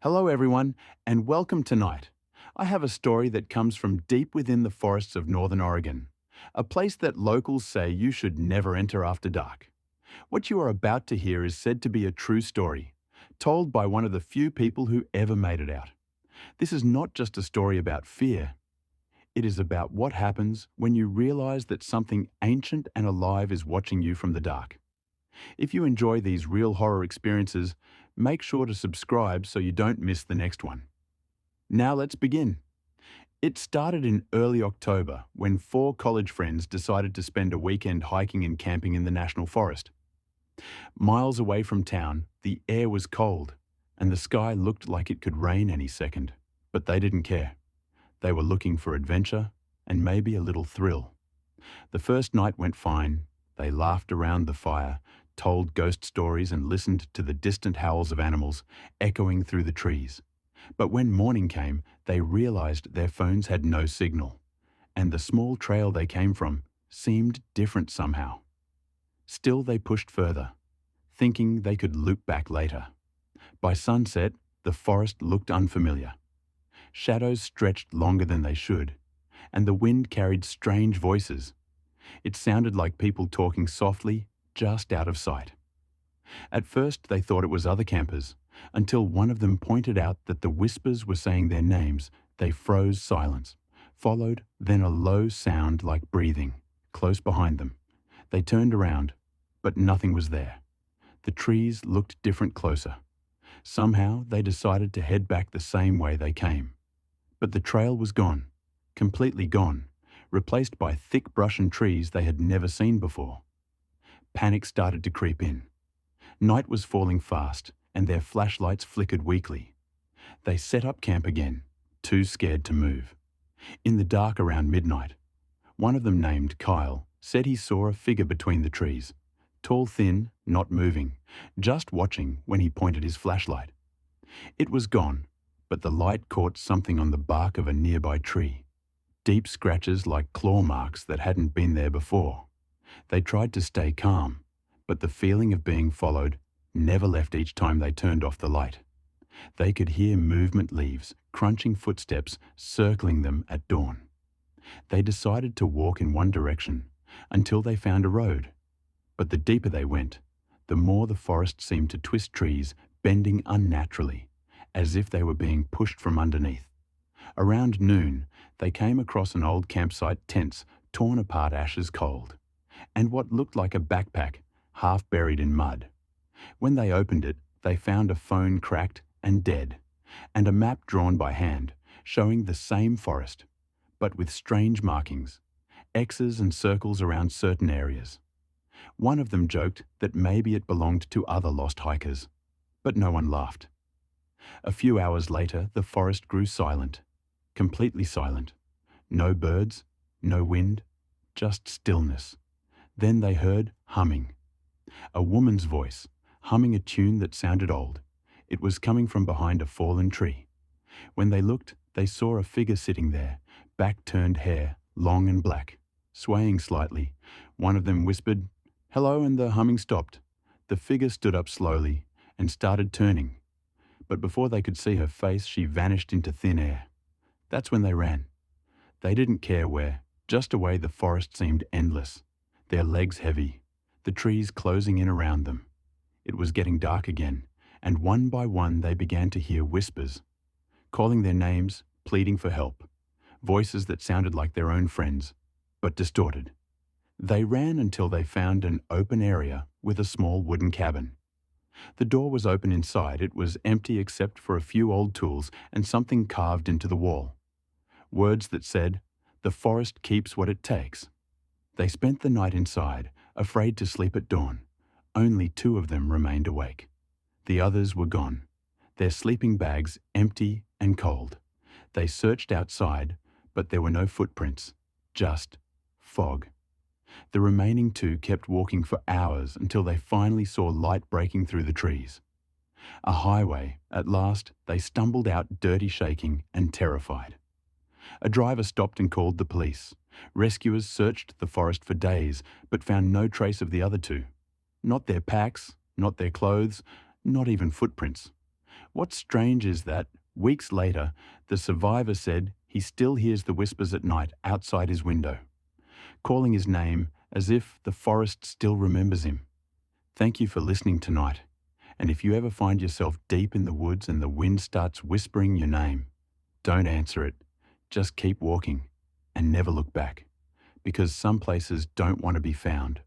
Hello, everyone, and welcome tonight. I have a story that comes from deep within the forests of Northern Oregon, a place that locals say you should never enter after dark. What you are about to hear is said to be a true story, told by one of the few people who ever made it out. This is not just a story about fear. It is about what happens when you realize that something ancient and alive is watching you from the dark. If you enjoy these real horror experiences, make sure to subscribe so you don't miss the next one. Now let's begin. It started in early October when four college friends decided to spend a weekend hiking and camping in the national forest. Miles away from town, the air was cold and the sky looked like it could rain any second, but they didn't care. They were looking for adventure and maybe a little thrill. The first night went fine. They laughed around the fire, told ghost stories and listened to the distant howls of animals echoing through the trees. But when morning came, they realized their phones had no signal, and the small trail they came from seemed different somehow. Still they pushed further, thinking they could loop back later. By sunset, the forest looked unfamiliar. Shadows stretched longer than they should, and the wind carried strange voices. It sounded like people talking softly, just out of sight. At first they thought it was other campers, until one of them pointed out that the whispers were saying their names. They froze silence, followed then a low sound like breathing, close behind them. They turned around, but nothing was there. The trees looked different closer. Somehow they decided to head back the same way they came. But the trail was gone, completely gone, replaced by thick brush and trees they had never seen before. Panic started to creep in. Night was falling fast, and their flashlights flickered weakly. They set up camp again, too scared to move. In the dark around midnight, one of them, named Kyle, said he saw a figure between the trees, tall, thin, not moving, just watching when he pointed his flashlight. It was gone, but the light caught something on the bark of a nearby tree. Deep scratches like claw marks that hadn't been there before. They tried to stay calm, but the feeling of being followed never left each time they turned off the light. They could hear movement leaves, crunching footsteps circling them at dawn. They decided to walk in one direction until they found a road. But the deeper they went, the more the forest seemed to twist trees, bending unnaturally, as if they were being pushed from underneath. Around noon, they came across an old campsite, tents torn apart, ashes cold, and what looked like a backpack, half buried in mud. When they opened it, they found a phone cracked and dead, and a map drawn by hand, showing the same forest, but with strange markings, X's and circles around certain areas. One of them joked that maybe it belonged to other lost hikers, but no one laughed. A few hours later, the forest grew silent, completely silent. No birds, no wind, just stillness. Then they heard humming. A woman's voice, humming a tune that sounded old. It was coming from behind a fallen tree. When they looked, they saw a figure sitting there, back-turned hair, long and black, swaying slightly. One of them whispered, "Hello," and the humming stopped. The figure stood up slowly and started turning. But before they could see her face, she vanished into thin air. That's when they ran. They didn't care where, just away. The forest seemed endless, their legs heavy, the trees closing in around them. It was getting dark again, and one by one they began to hear whispers, calling their names, pleading for help, voices that sounded like their own friends, but distorted. They ran until they found an open area with a small wooden cabin. The door was open inside. It was empty except for a few old tools and something carved into the wall. Words that said, "The forest keeps what it takes." They spent the night inside, afraid to sleep at dawn. Only two of them remained awake. The others were gone, their sleeping bags empty and cold. They searched outside, but there were no footprints, just fog. The remaining two kept walking for hours until they finally saw light breaking through the trees. A highway. At last, they stumbled out, dirty, shaking, and terrified. A driver stopped and called the police. Rescuers searched the forest for days, but found no trace of the other two. Not their packs, not their clothes, not even footprints. What's strange is that, weeks later, the survivor said he still hears the whispers at night outside his window, calling his name as if the forest still remembers him. Thank you for listening tonight. And if you ever find yourself deep in the woods and the wind starts whispering your name, don't answer it. Just keep walking and never look back, because some places don't want to be found.